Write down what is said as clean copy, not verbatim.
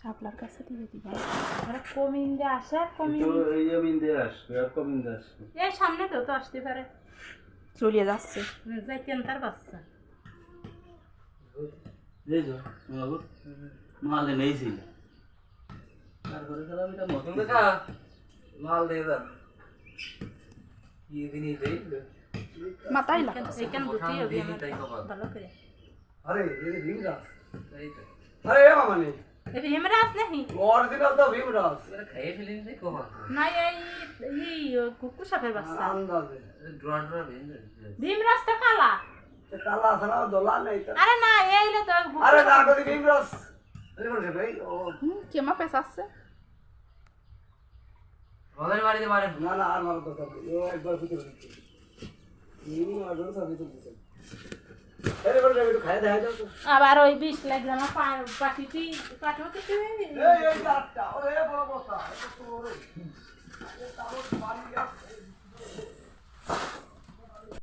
শাপলার কাছে দিয়ে দিবা আরে কমিন্দে আসে কমিন তো এই মিন্দে আসবে আর কমিন্দে আসবে এই সামনে তো আসতে পারে চলে যাচ্ছে যাইতেন তার বাচ্চা এই যে বাবু মালে নেই ছিল তারপরে গেলাম এটা মতন দেখা মাল দিয়ে দেন কি দিনই দেই মাথায় লাগা এইখান দুটি হবে ভালো করে अरे ये भीमरास अरे ये मामा ने এই হেমরাজ নাহি ओरिजिनल तो भीमरास খাইয়ে ফেলেন যে কোমা না এই কুকু সাপের বাচ্চা अंदाज है ড্রোন ড্রোন ভীমরাজ তো কালা ये काला सरा दोला नहीं था আরে না এইলে তো अरे ना को भीमरास अरे बोल भाई ओ কেমা পেছাচ্ছে ওদের বাড়িতে মারেন ना ना आर मार दो ये एक बार पूछ रही थी ये नहीं मार दो सभी तो पूछ अरे बोल रहे तो खाया था तो আবার ওই 20 লাখ জানা পাটিটি কাটও কিছু ये काटता अरे बड़ा बोलता ये तो रे ये तारो पानी